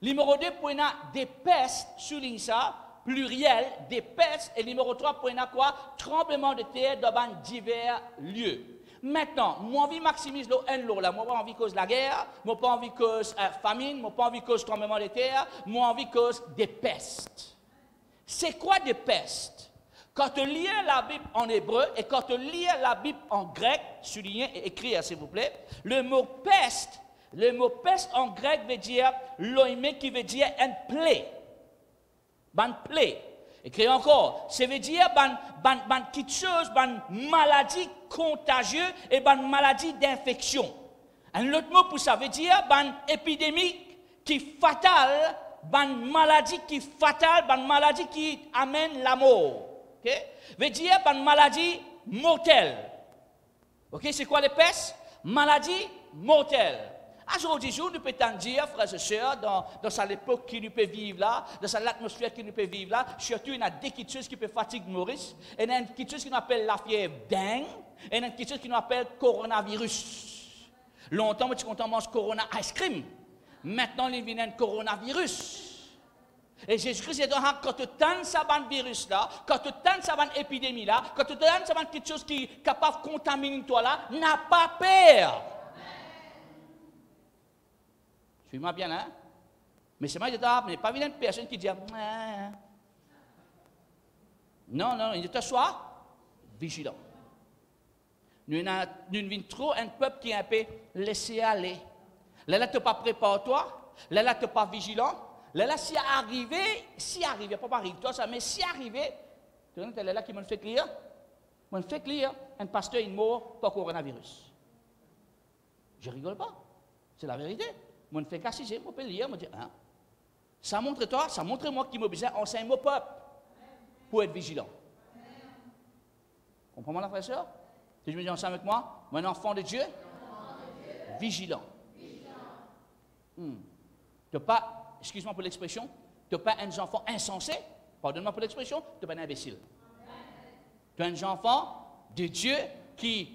numéro 2 pour une des pestes, souligne ça, pluriel, des pestes, et numéro 3 pour une quoi? Tremblement de terre dans divers lieux. Maintenant, moi envie maximise l'eau un lot là, moi pas envie cause la guerre, moi pas envie cause famine, moi pas envie cause tremblement de terre, moi envie cause des pestes. C'est quoi des pestes? Quand tu lis la Bible en hébreu et quand tu lis la Bible en grec, souligné et écrit s'il vous plaît, le mot peste en grec veut dire loïmé qui veut dire un plaie. Ban plaie. Écrit encore, ça veut dire ban quelque chose, ban maladie contagieuse et ban maladie d'infection. Un autre mot pour ça veut dire ban épidémie qui est fatale, ban maladie qui est fatale, ban maladie qui amène la mort. Okay? Veut dire ban maladie mortelle. Ok, c'est quoi les pestes? Maladie mortelle. Aujourd'hui, nous pouvons dire, frères et sœurs, dans l'époque qui nous peut vivre là, dans l'atmosphère qui nous peut vivre là, surtout il y a des petites choses qui peuvent fatiguer Maurice, et il y a une petite chose qui nous appelle la fièvre dingue, et il y a une petite chose qui nous appelle coronavirus. Longtemps, tu comptes manger corona ice cream. Maintenant, il vient un coronavirus. Et Jésus-Christ est dans quand tu tentes ça virus là, quand tu tentes ça épidémie là, quand tu tentes ça quelque chose qui est capable de contaminer toi là, n'a pas peur. Suis-moi bien, hein? Mais c'est moi qui dis, pas une personne qui dit, non, il te soit vigilant. Nous venons trop un peuple qui est un peu laissé aller. Là, tu n'es pas préparé toi, là, tu n'es pas vigilant. Là, si arrivé, pas arrive toi ça, mais si arrivé, tu vois, là qui me fait lire, un pasteur est mort par coronavirus. Je rigole pas, c'est la vérité. Moi, je fais casser, je peux lire, je me dis, hein? Ça montre moi qui m'a besoin d'enseigner mon peuple pour être vigilant. Comprends-moi, la frère et sœur? Tu me dis ensemble avec moi? Mon enfant de Dieu? Vigilant. Tu n'as pas, excuse-moi pour l'expression, tu n'as pas un enfant insensé, pardonne-moi pour l'expression, tu n'es pas un imbécile. Tu es un enfant de Dieu qui est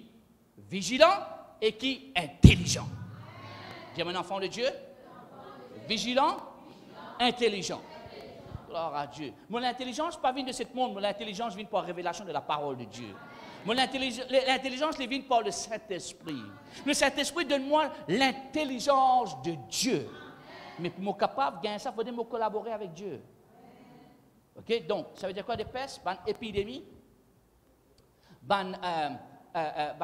vigilant et qui est intelligent. Dis mon enfant de Dieu, vigilant, intelligent. Gloire à Dieu. Mon intelligence pas vient de ce monde, mon intelligence vient par la révélation de la parole de Dieu. Mon l'intelligence vient par le Saint-Esprit. Le Saint-Esprit donne-moi l'intelligence de Dieu. Mais pour me capable de gagner ça, il faut me collaborer avec Dieu. Ok, donc, ça veut dire quoi des pestes? Ban épidémie, ban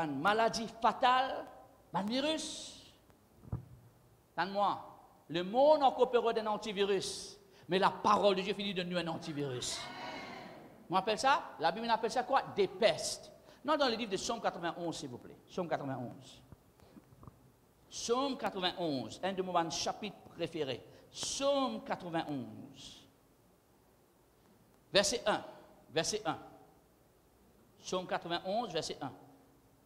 maladie fatale, ban virus. Moi, le monde encore peut d'un antivirus, mais la parole de Dieu finit de nous un antivirus. On appelle ça, la Bible appelle ça quoi? Des pestes. Non, dans le livre de Psaume 91, s'il vous plaît. Psaume 91. Psaume 91, un de mes chapitres préférés. Psaume 91. Verset 1. Verset 1. Psaume 91, verset 1.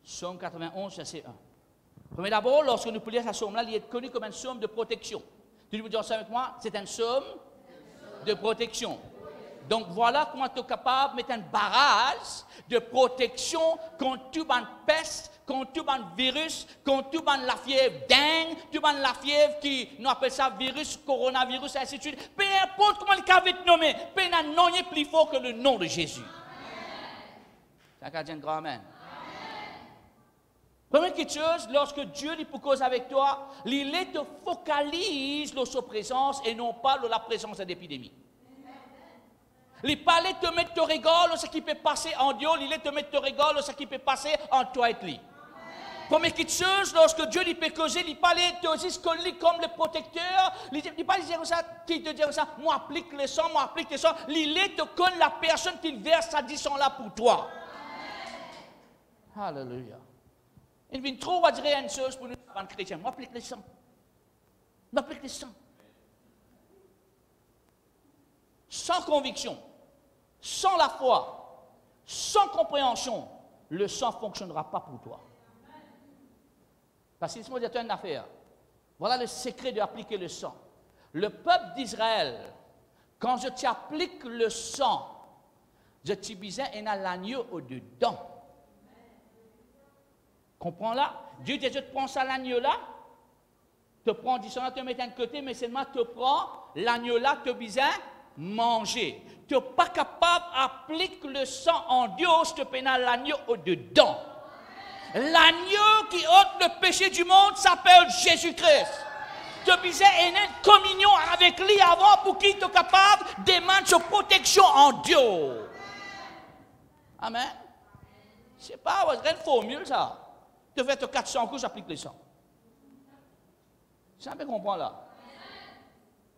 Psaume 91, verset 1. Mais d'abord, lorsque nous prions ce psaume-là, il est connu comme un psaume de protection. Tu veux dire ça avec moi? C'est un psaume de protection. Donc voilà comment tu es capable de mettre un barrage de protection contre toute une peste, contre tout un virus, contre toute la fièvre dingue, toute la fièvre qui, nous appelle ça virus, coronavirus, et ainsi de suite. Peu importe comment le cas va être nommé, peu un nom est plus fort que le nom de Jésus. C'est un cas d'un grand amen. Première chose, lorsque Dieu dit pour cause avec toi, il te focalise sur sa présence et non pas sur la présence de l'épidémie. Il parlait de te mettre de rigole ce qui peut passer en Dieu, il te mettre de rigole ce qui peut passer en toi et lui. Première chose, lorsque Dieu dit peut causer, il parlait de aussi comme le protecteur, il parlait de ça, qui te dit ça, moi applique le sang, il te connaît la personne qui verse sa sang là pour toi. Alléluia. Il vient trop à dire une chose pour nous, en chrétiens. Moi, applique le sang. Moi, applique le sang. Sans conviction, sans la foi, sans compréhension, le sang ne fonctionnera pas pour toi. Parce qu'il se dit une affaire. Voilà le secret d'appliquer le sang. Le peuple d'Israël, quand je t'applique le sang, je t'y bisais et n'a l'agneau au-dedans. Comprends là? Dieu dit, je te prends ça l'agneau là, te prends du sang, te mets d'un côté, mais seulement te prends l'agneau là, te bisais manger. Tu n'es pas capable d'appliquer le sang en Dieu, je te pénal l'agneau au-dedans. L'agneau qui ôte le péché du monde s'appelle Jésus-Christ. Tu bisais une communion avec lui avant pour qu'il soit capable de demander sa protection en Dieu. Amen. C'est pas une formule ça. Tu fais 400 coups, j'applique le sang. Ça me comprend là.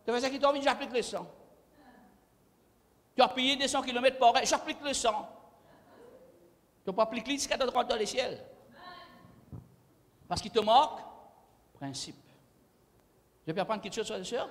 Tu fais ça qui t'a envie, j'applique le sang. Tu as payé 200 km par heure, j'applique le sang. Tu n'as pas appliqué jusqu'à droite dans les ciels. Parce qu'il te manque, principe. Je peux apprendre quelque chose sur les sœurs?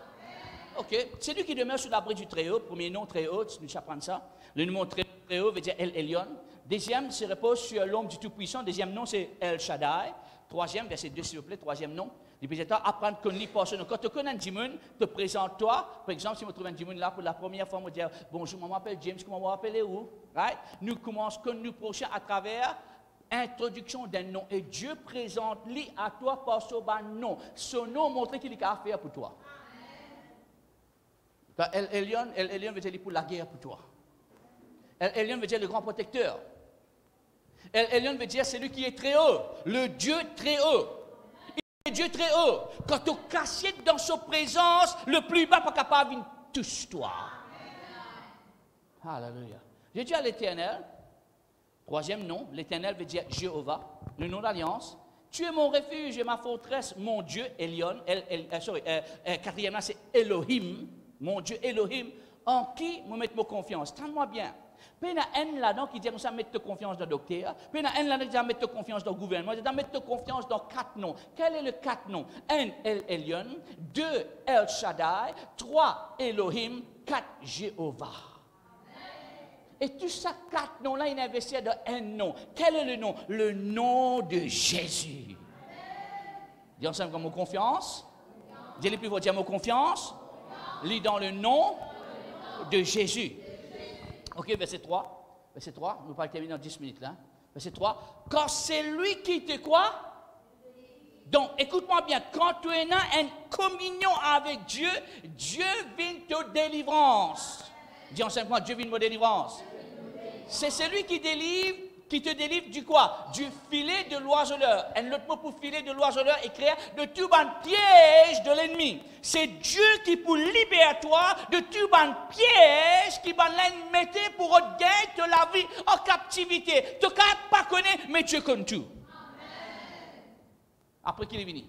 Ok. C'est lui qui demeure sur l'abri du Très-Haut. Premier nom Très-Haut, tu nous apprends ça. Le nom Très-Haut veut dire El Elyon. Deuxième, se repose sur l'homme du Tout-Puissant. Deuxième nom, c'est El Shaddai. Troisième, verset 2, s'il vous plaît. Troisième nom. Il peut apprendre qu'on lit personne. Quand tu connais un Jimoun, te présente-toi. Par exemple, si je trouve un Jimoun là pour la première fois, je me dis bonjour, je m'appelle James, comment vous m'appelez où? Right? Nous commençons comme nous prochains à travers introduction d'un nom. Et Dieu présente-lui à toi par son nom. Son nom montre qu'il a affaire pour toi. El Elyon veut dire pour la guerre pour toi. El Elyon veut dire le grand protecteur. El Elyon veut dire celui qui est très haut, le Dieu très haut. Il est Dieu très haut. Quand tu es caché dans sa présence, le plus bas pas capable de toucher toi. Alléluia. J'ai dit à l'Éternel, troisième nom, l'Éternel veut dire Jéhovah, le nom d'alliance. Tu es mon refuge et ma forteresse, mon Dieu, Elyon. Quatrièmement, c'est Elohim, mon Dieu Elohim, en qui me mettre ma confiance. Tends-moi bien. Puis il y a un là-dedans qui dit que ça mettre confiance dans le docteur. Puis il y a un là-dedans qui dit mettre confiance dans le gouvernement. Il dit mettre confiance dans 4 noms. Quel est le 4 noms? 1, El Elyon. 2, El Shaddai. 3, Elohim. 4, Jéhovah. Et tout ça, 4 noms-là, il investit dans un nom. Quel est le nom? Le nom de Jésus. Dis ensemble comme confiance. Dis-le plus fort, dis confiance. Lis dans le nom de Jésus. Ok, verset 3. Verset 3, nous allons terminer dans 10 minutes là. Verset 3. Quand c'est lui qui te quoi? Donc, écoute-moi bien, quand tu es dans une communion avec Dieu, Dieu vient te délivrance. Dis ensemble moi, Dieu vient de délivrance. C'est celui qui te délivre du quoi? Du filet de l'oiseleur. Un autre mot pour filet de l'oiseleur est créé de tout un piège de l'ennemi. C'est Dieu qui pour libérer toi de tout un piège qui va l'ennemi pour gagner de la vie en captivité. Tu ne peux pas connaître, mais Dieu connaît tout. Après qu'il est venu.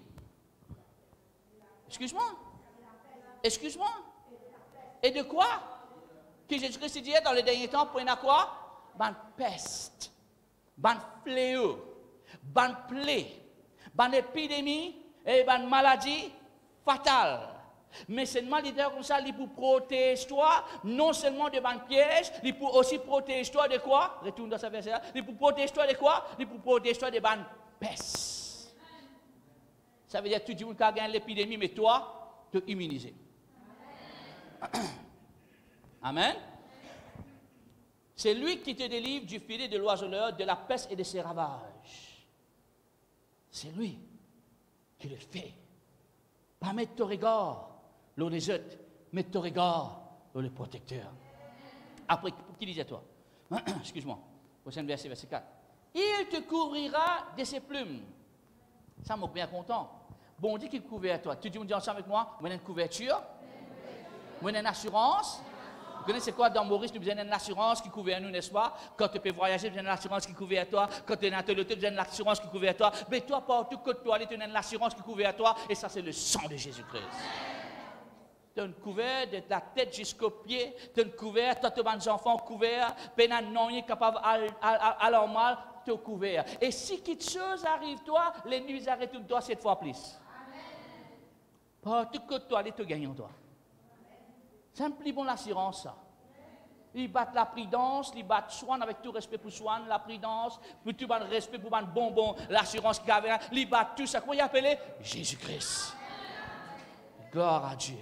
Excuse-moi. Et de quoi? Que Jésus-Christ disait dans les derniers temps, pour une quoi? Ben, peste. ban fléau, ban plaie, ban épidémie et ban maladie fatale. Mais seulement l'idée comme ça, il pour protéger toi, non seulement de ban piège, il pour aussi protéger toi de quoi? Retourne dans ce verset là. Il pour protéger toi de quoi? Il pour protéger toi de ban peste. Ça veut dire que tout le monde qui a gagné l'épidémie, mais toi, tu es immunisé. Amen. C'est lui qui te délivre du filet de l'oiseleur, de la peste et de ses ravages. C'est lui qui le fait. Pas mettre ton regard, l'on les jette, mettre ton regard, l'on le protecteur. Après, qui disait toi? Excuse-moi. Prochain verset, verset 4. Il te couvrira de ses plumes. Ça m'a bien content. Bon, dit qu'il couvre à toi. Tu dis ensemble avec moi, vous avez une couverture, vous avez une assurance. Vous connaissez quoi dans Maurice, nous avons une assurance qui couvre à nous, n'est-ce pas? Quand tu peux voyager, vous avez une assurance qui couvre à toi. Quand tu es dans l'auto, vous avez une assurance qui couvre à toi. Mais toi, partout que tu es, tu as une assurance qui couvre à toi. Et ça, c'est le sang de Jésus-Christ. Tu as une couvert de la tête jusqu'aux pieds. Tu as une couvert, tu as tes enfants couverts. Peine non capable d'aller en mal, tu es couvert. Et si quelque chose arrive, toi, les nuits arrêtent toi 7 fois plus. Partout que tu es, tu gagnes toi. C'est un plus bon l'assurance, ça. Ils battent la prudence, ils battent Swan avec tout respect pour Swan, la prudence, pour tout le respect pour le bonbon, l'assurance qu'il y avait, ils battent tout ça. Comment ils appellent? Jésus-Christ. Gloire à Dieu.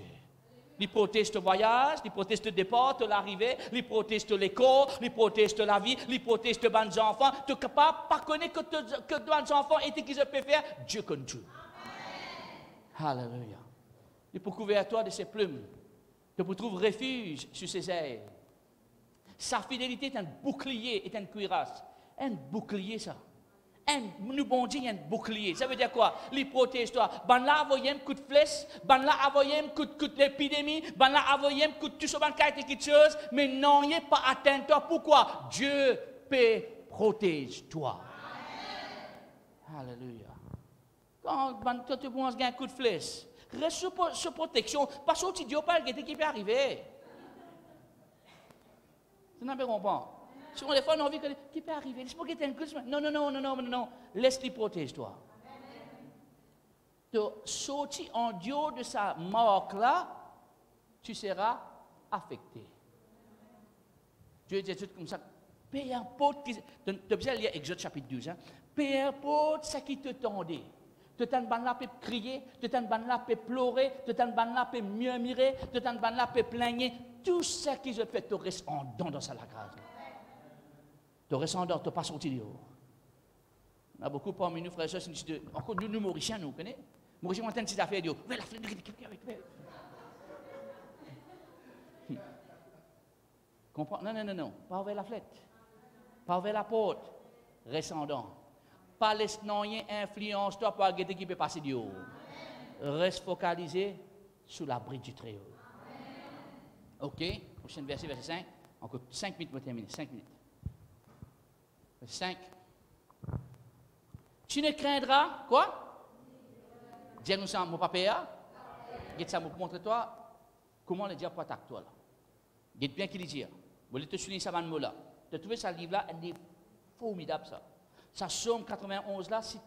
Ils protègent le voyage, ils protègent le départ, l'arrivée, ils protègent l'école, ils protègent la vie, ils protègent les bons enfants. Tu es capable de pas connaître que les bons enfants et qu'ils peuvent faire, Dieu connaît tout. Alléluia. Il peut couvrir toi de ses plumes. Tu peux trouver refuge sur ses ailes. Sa fidélité est un bouclier, est une cuirasse. Un bouclier, ça. Nous, bon Dieu, un bouclier. Ça veut dire quoi? Il protège toi. Ben là, envoyez un coup de flèche. Ben là, envoyez un coup de l'épidémie. Ben là, envoyez un coup de tout ce quelque chose. Mais non, il n'est pas atteint toi. Pourquoi? Dieu peut protéger toi. Alléluia. Quand tu penses qu'il y a un coup de flèche, reste sur protection. Parce que tu dis pas qui peut arriver. Tu n'as pas compris. Si on les fois, on a envie qui peut arriver. C'est pour qu'il y ait un coup de... Non. Laisse-lui protéger toi. Tu sortis en dehors de sa marque-là, tu seras affecté. Dieu dit tout comme ça. Peu importe... Tu as besoin de lire Exode chapitre 12. Hein? Peu importe ce qui te tendait. Tu t'en ban là peut crier, tu t'en ban là peut pleurer, tu t'en ban là peut murmurer, tu t'en ban là peut plaigner. Tout ce qui je fais, tu restes en dedans dans sa grâce. Tu restes en dedans, tu n'es pas sorti dehors. Il y a beaucoup parmi nous, frères et sœurs, encore nous Mauriciens, nous connaissons. Mauriciens ont une petite affaire, ils disent, la flèche, comprends? Non, pas ouvrir la flèche, pas ouvrir la porte, reste en dedans. Pas laisser influence toi pour regarder qui peut passer du haut. Reste focalisé sur l'abri du Très-Haut. Ok, prochain verset, verset 5. Encore 5 minutes pour terminer. 5 minutes. Verset 5. Tu ne craindras quoi? Dis-nous ça, mon papa. Dis ça, pour montrer toi comment le diable attaque toi là. Dis bien qu'il dit. Vous voulez te souligner ça, mot là. Tu as trouvé ce livre-là, il est formidable ça. Ça Somme 91 là, si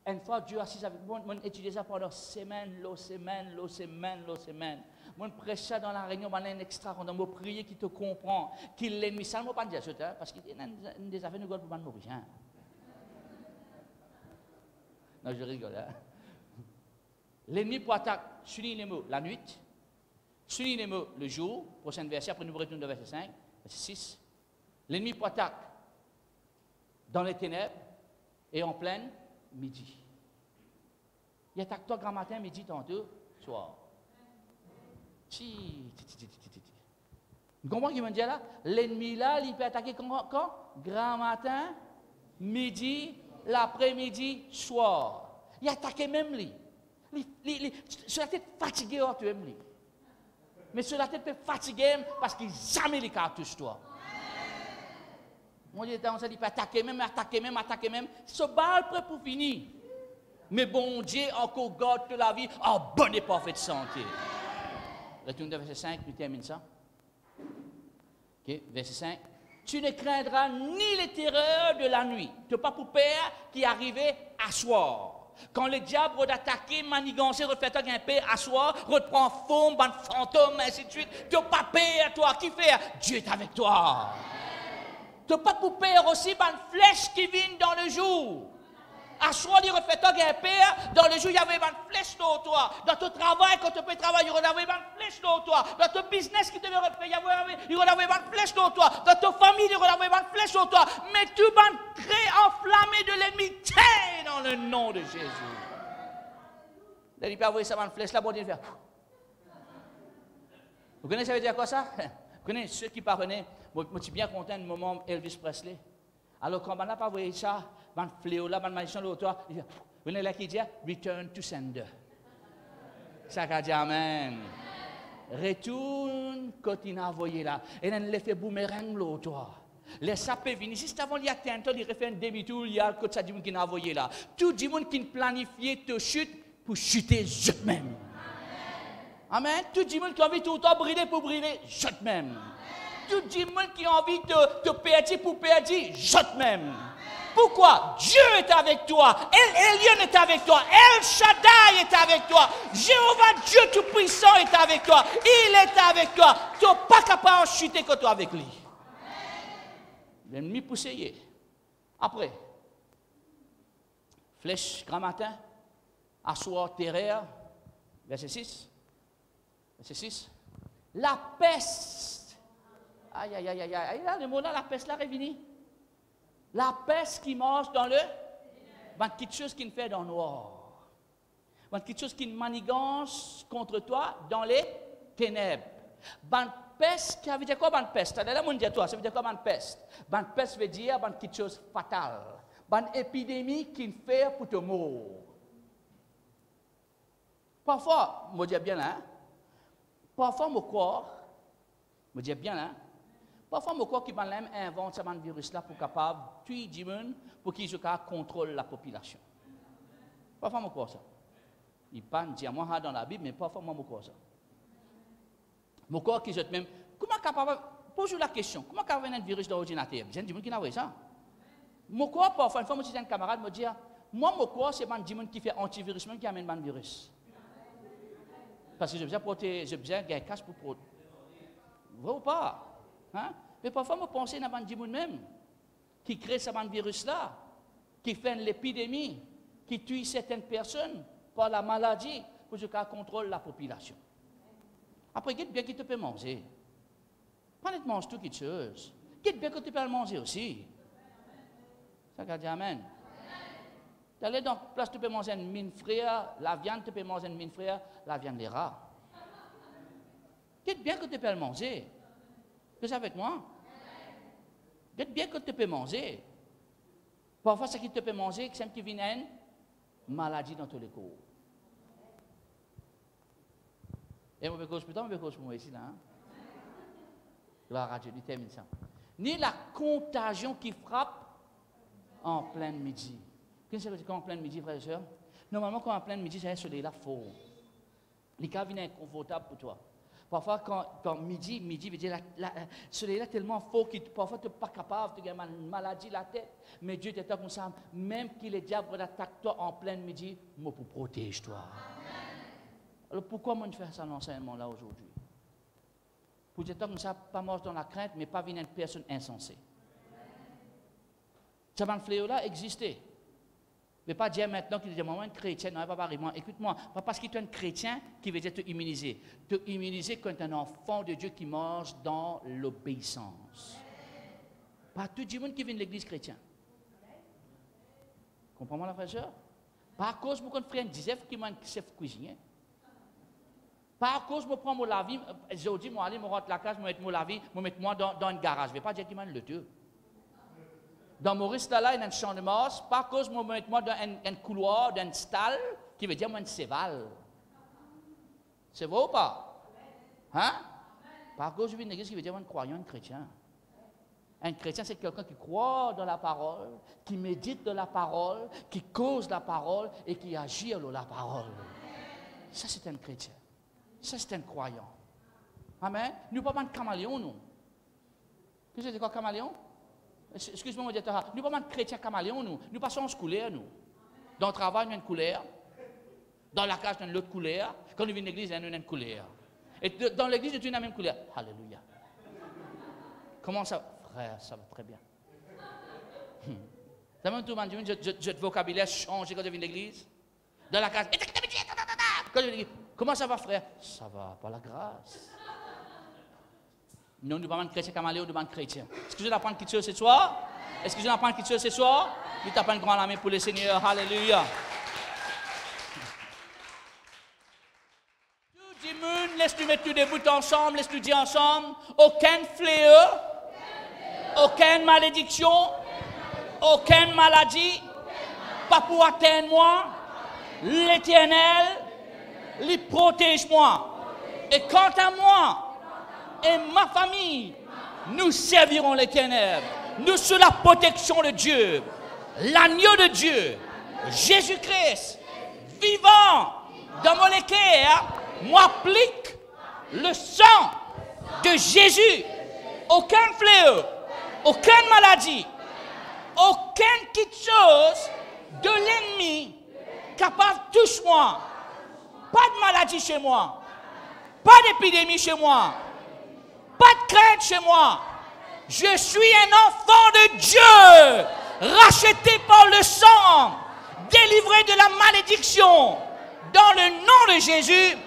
une fois Dieu assis avec moi, on étudie ça pendant semaine. Moi, je prêche ça dans la réunion, on a un extra, on a prier qui te comprend, qui l'ennemi. Ça ne m'a pas dit ça, parce qu'il y a des affaires de God pour mourir. Hein? Non, je rigole. Hein? L'ennemi pour attaquer, souligne les mots, la nuit, souligne les mots, le jour, prochain verset, après nous retournons au verset 5, verset 6. L'ennemi pour attaquer dans les ténèbres et en pleine midi. Il attaque toi grand matin, midi, tantôt, soir. Vous comprenez ce qu'il me dit là? L'ennemi là, il peut attaquer quand? Grand matin, midi, l'après-midi, soir. Il attaque même lui. Sur la tête fatiguée, tu aimes lui. Mais sur la tête peut fatiguer parce qu'il jamais les cartouches toi. Mon Dieu, on s'est dit, attaquer même. Ce bal prêt pour finir. Mais bon Dieu, encore garde toute la vie en bonne et parfaite santé. Retourne au verset 5, nous terminons ça. Ok, verset 5. Tu ne craindras ni les terreurs de la nuit. Tu n'as pas pour peur qui arrivait à soir. Quand le diable va t'attaquer, manigancer, refaire un père à soir, reprend forme, ban fantôme, ainsi de suite. Tu n'as pas peur, toi. Qui fait? Dieu est avec toi. Tu n'as pas pour peur aussi, ban flèche qui vient dans le jour. À soir, il refait un père, dans le jour, il y avait une flèche dans toi. Dans ton travail, quand tu peux travailler, il y avait une flèche dans toi. Dans ton business qui devait refaire, il y avait une flèche dans toi. Dans ta famille, il y avait une flèche dans toi. Mais tu vas créer enflammé de l'ennemi dans le nom de Jésus. Là, il peut avoir ça, une flèche là, bon Dieu, faire. Vous connaissez, ça veut dire quoi ça? Vous connaissez ceux qui parvenaient, moi, je suis bien content du moment Elvis Presley. Alors, quand on n'a pas vu ça, ban fléau là, ban malédiction l'autre, vous venez là qui dit return to sender. Ça qu'a dit amen. Retourne quand il a envoyé là. Et then l'effet boomerang l'autre. Les sapés viennent ici, c'est avant d'y atteindre, il refait un demi-tour, il y a le côté du monde qui a envoyé là. Tout le monde qui planifie te chute pour chuter, jette même. Amen. Tout le monde qui a envie tout le temps brûler pour brûler, jette même. Tout le monde qui a envie de te perdre pour perdre, jette même. Pourquoi? Dieu est avec toi. Elion est avec toi. El Shaddai est avec toi. Jéhovah Dieu Tout-Puissant est avec toi. Il est avec toi. Tu n'es pas capable de chuter quand tu es avec lui. L'ennemi poussé. Après, flèche grand matin, asseoir terreur, verset 6. Verset 6. La peste. Aïe, aïe, aïe, aïe, aïe. Là, le mot là, la peste là, révini. La peste qui mange dans le. Quelque chose qui ne fait dans le noir. Quelque chose qui manigance contre toi dans les ténèbres. Peste, ça veut dire quoi, peste? Là, on dit toi, ça veut dire quoi, peste? Peste veut dire quelque chose de fatal. Une épidémie qui fait pour te mourir. Parfois, je dis bien là, parfois, mon corps, je dis bien là, parfois, mon corps qui invente ce virus-là pour capable de tuer des gens pour qu'il contrôle la population. Parfois, mon corps ça. Il pas dit à moi dans la Bible, mais parfois, mon corps ça. Mon corps qui jette même. Comment capable. Pose-vous la question. Comment capable un virus dans l'ordinateur? J'ai des gens qui n'ont ça. Mon corps, parfois, une fois, un camarade me dit, moi, mon corps, c'est des gens qui fait antivirus, même qui amène un virus. Parce que j'ai besoin d'un cache pour protéger. Vrai ou pas? Hein? Mais parfois, je pense à des gens même qui créent ce virus-là, qui fait l'épidémie, qui tue certaines personnes par la maladie pour que contrôle la population. Après, qu'est-ce bien que tu peux manger? Pas de manger toutes les choses. Qu'est-ce bien que tu peux manger aussi? Ça veut dire amen. Tu allais dans la place, tu peux manger une mine frère, la viande, tu peux manger une mine frère, la viande des rats. Qu'est-ce bien que tu peux manger? Tu es avec moi? Qu'est-ce bien que tu peux manger? Parfois, ce que tu peux manger, c'est que tu viens une maladie dans tous les corps. Et je vais cause pour moi ici, là. Gloire à Dieu, il termine ça. Ni la contagion qui frappe en plein midi. Qu'est-ce que ça veut dire en plein midi, frères et sœurs? Normalement, quand en plein midi, c'est un soleil-là fort. Les cas viennent inconfortables pour toi. Parfois, quand midi veut dire le soleil-là tellement fort que parfois tu n'es pas capable, tu as une maladie la tête. Mais Dieu t'attend comme ça, même que le diable attaque toi en plein midi, moi pour protéger toi. Alors pourquoi moi je fais ça l'enseignement là aujourd'hui? Pour dire comme ça, pas mort dans la crainte, mais pas venir une personne insensée. Ça va fléau là exister. Mais pas dire maintenant qu'il dit moi un chrétien, non, pas moi. Écoute-moi, pas parce que tu es un chrétien qui veut dire te immuniser. Te immuniser quand tu es un enfant de Dieu qui mange dans l'obéissance. Pas tout le monde qui vient de l'église chrétienne. Comprends-moi la frère? Pas à cause de mon frère disait qu'il m'a un chef cuisinier. Pas à cause de prendre mon lavis, je dis, moi, allez, je rentre la case, je vais mettre mon lavis, je vais mettre moi dans un garage. Je ne vais pas dire qu'il m'a le Dieu. Dans Maurice, là, il y a un champ de Mars, pas à cause de me mettre moi dans un couloir, dans un stall, qui veut dire moi un séval. C'est vrai ou pas? Hein? Pas à cause de une église qui veut dire moi un croyant, un chrétien. Un chrétien, c'est quelqu'un qui croit dans la parole, qui médite dans la parole, qui cause la parole et qui agit dans la parole. Ça, c'est un chrétien. Ça, c'est un croyant. Amen. Nous ne sommes pas un caméléon, nous. Qu'est-ce que c'est quoi, caméléon? Excuse-moi, mon directeur. Nous ne sommes pas chrétiens caméléons, nous. Nous passons en couleur, nous. Dans le travail, nous avons une couleur. Dans la cage, nous avons une autre couleur. Quand nous venons à l'église, nous avons une couleur. Et dans l'église, nous avons la même couleur. Alléluia. Comment ça va? Frère, ça va très bien. Votre vocabulaire change quand je viens à l'église. Dans la cage. Quand je viens à l'église. Comment ça va, frère? Ça va, par la grâce. Non, nous ne sommes pas chrétiens caméléons, nous sommes chrétiens. Est-ce que je vais apprendre quelque chose ce soir? Est-ce que je vais apprendre quelque chose ce soir? Nous t'apprends une grande main pour le Seigneur. Alléluia. Tout le monde, laisse-nous mettre tous debout ensemble, laisse-nous dire ensemble. Aucun fléau, aucune malédiction, aucune maladie, pas pour atteindre moi. L'Éternel, lui protège-moi. Et quant à moi, et ma famille, nous servirons l'Éternel. Nous sous la protection de Dieu, l'agneau de Dieu, Jésus-Christ, vivant dans mon cœur, m'applique le sang de Jésus. Aucun fléau, aucune maladie, aucune petite chose de l'ennemi capable de toucher moi. Pas de maladie chez moi, pas d'épidémie chez moi. Pas de crainte chez moi. Je suis un enfant de Dieu, racheté par le sang, délivré de la malédiction. Dans le nom de Jésus,